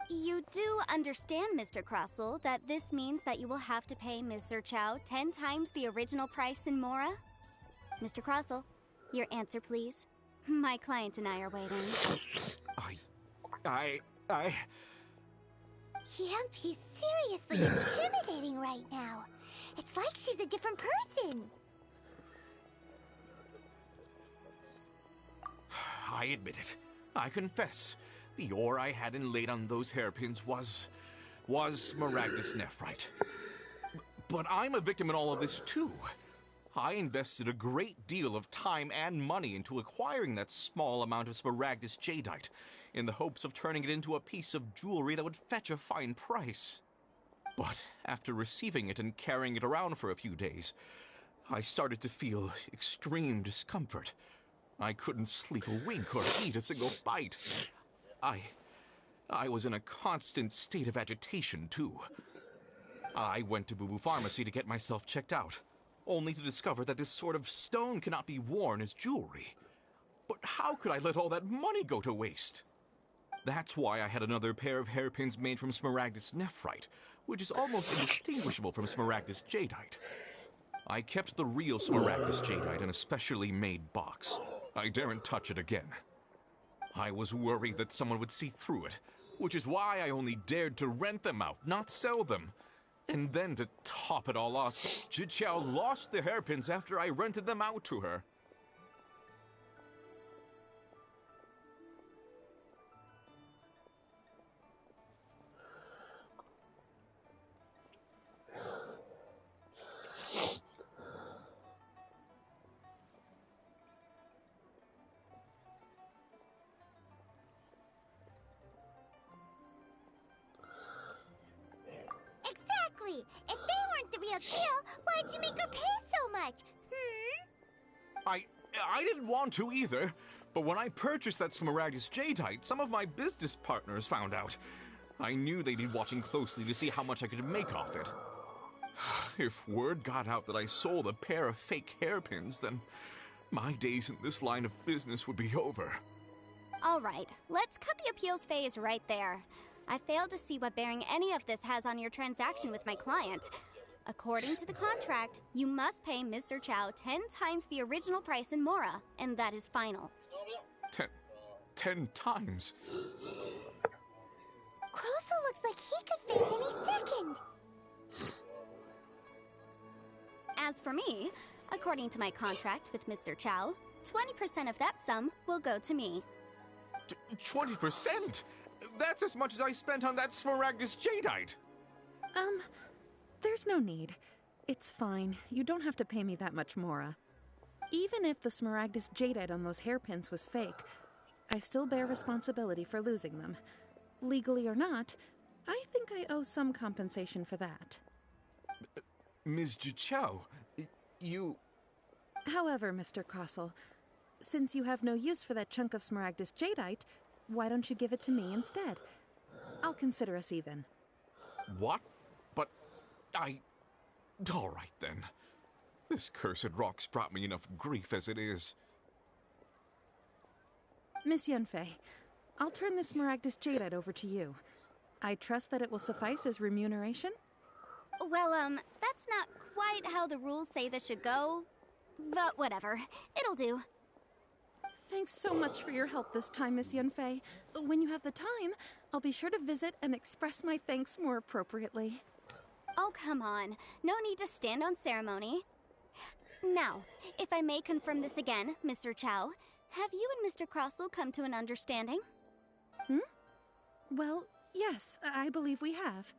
You do understand, Mr. Crossell, that this means that you will have to pay Ms. Zerchow 10 times the original price in Mora? Mr. Crossell, your answer, please. My client and I are waiting. Yemp, he's seriously intimidating right now. It's like she's a different person. I admit it. I confess. The ore I had inlaid on those hairpins was Smaragdus nephrite. But I'm a victim in all of this too. I invested a great deal of time and money into acquiring that small amount of Smaragdus jadeite, in the hopes of turning it into a piece of jewelry that would fetch a fine price. But after receiving it and carrying it around for a few days, I started to feel extreme discomfort. I couldn't sleep a wink or eat a single bite. I was in a constant state of agitation, too. I went to Boo Boo Pharmacy to get myself checked out, only to discover that this sort of stone cannot be worn as jewelry. But how could I let all that money go to waste? That's why I had another pair of hairpins made from Smaragdus nephrite, which is almost indistinguishable from Smaragdus jadeite. I kept the real Smaragdus jadeite in a specially made box. I daren't touch it again. I was worried that someone would see through it, which is why I only dared to rent them out, not sell them. And then to top it all off, Zhiqiao lost the hairpins after I rented them out to her. Exactly! If they weren't the real deal, why'd you make her pay so much? I didn't want to either, but when I purchased that Smaragdus jadeite, some of my business partners found out. I knew they'd be watching closely to see how much I could make off it. If word got out that I sold a pair of fake hairpins, then my days in this line of business would be over. All right, let's cut the appeals phase right there. I failed to see what bearing any of this has on your transaction with my client. According to the contract, you must pay Mr. Chow 10 times the original price in Mora, and that is final. 10 times? Crossell looks like he could faint any second. As for me, according to my contract with Mr. Chow, 20% of that sum will go to me. 20%? That's as much as I spent on that Smaragdus jadeite. There's no need. It's fine. You don't have to pay me that much, Mora. Even if the Smaragdus jadeite on those hairpins was fake, I still bear responsibility for losing them. Legally or not, I think I owe some compensation for that. Ms. Zhiqiao, you... However, Mr. Crossell, Since you have no use for that chunk of Smaragdus Jadeite, why don't you give it to me instead? I'll consider us even. What? But all right then. This cursed rock's brought me enough grief as it is. Miss Yanfei, I'll turn this Smaragdus Jadeite over to you. I trust that it will suffice as remuneration? Well, that's not quite how the rules say this should go. But whatever. It'll do. Thanks so much for your help this time, Miss Yunfei. When you have the time, I'll be sure to visit and express my thanks more appropriately. Oh, come on. No need to stand on ceremony. Now, if I may confirm this again, Mr. Chow, have you and Mr. Crossell come to an understanding? Well, yes, I believe we have.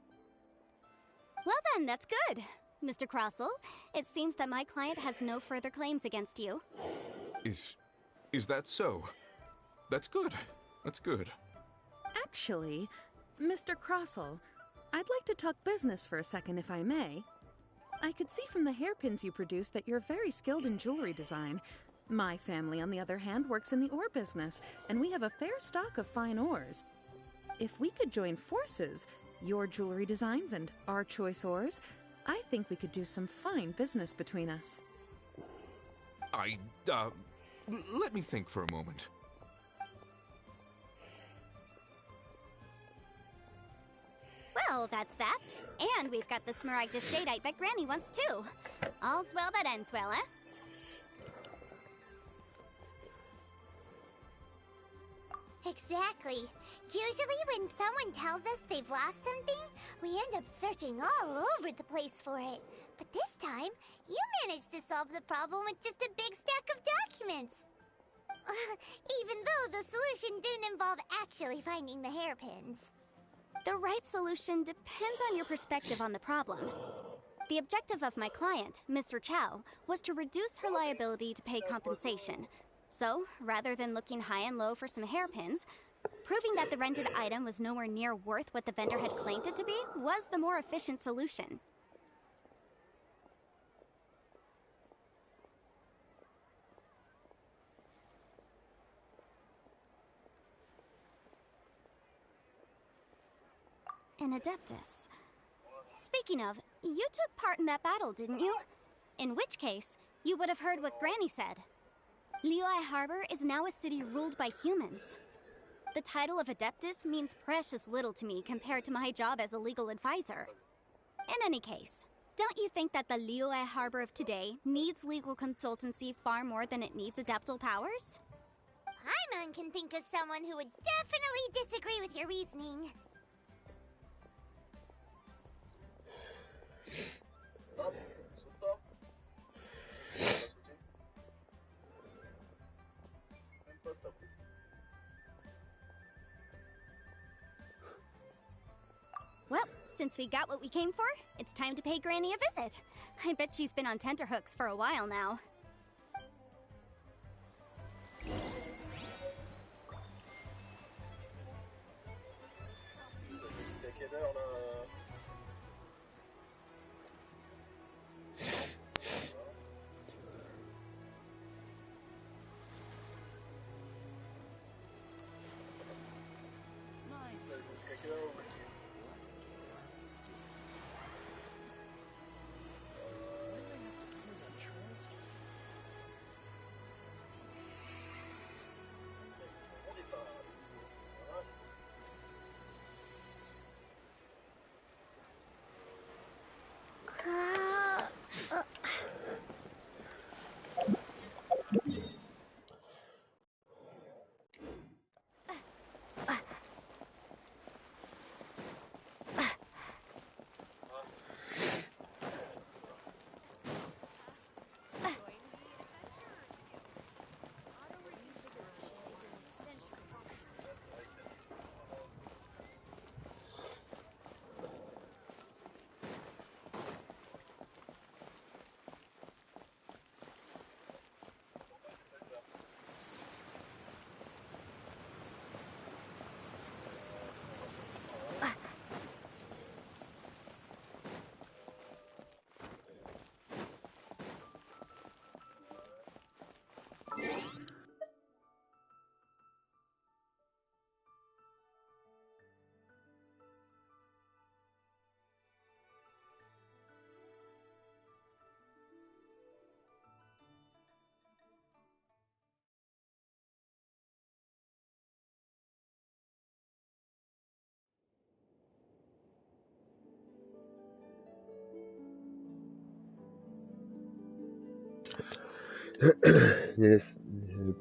Well then, that's good. Mr. Crossell, it seems that my client has no further claims against you. Is that so? That's good. That's good. Actually, Mr. Crossell, I'd like to talk business for a second, if I may. I could see from the hairpins you produce that you're very skilled in jewelry design. My family, on the other hand, works in the ore business, and we have a fair stock of fine ores. If we could join forces, your jewelry designs and our choice ores, I think we could do some fine business between us. Let me think for a moment. Well, that's that. And we've got the Smaragdus Jadeite that Granny wants too. All's well that ends well, eh? Exactly. Usually when someone tells us they've lost something, we end up searching all over the place for it. But this time, you managed to solve the problem with just a big stack of documents. Even though the solution didn't involve actually finding the hairpins. The right solution depends on your perspective on the problem. The objective of my client, Mr. Chow, was to reduce her liability to pay compensation. So, rather than looking high and low for some hairpins, proving that the rented item was nowhere near worth what the vendor had claimed it to be was the more efficient solution. An Adeptus. Speaking of, you took part in that battle, didn't you? In which case, you would have heard what Granny said. Liyue Harbor is now a city ruled by humans. The title of Adeptus means precious little to me compared to my job as a legal advisor. In any case, don't you think that the Liyue Harbor of today needs legal consultancy far more than it needs adeptal powers? Paimon can think of someone who would definitely disagree with your reasoning. Well, since we got what we came for, it's time to pay Granny a visit. I bet she's been on tenterhooks for a while now.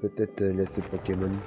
Peut-être laisser Pokémon.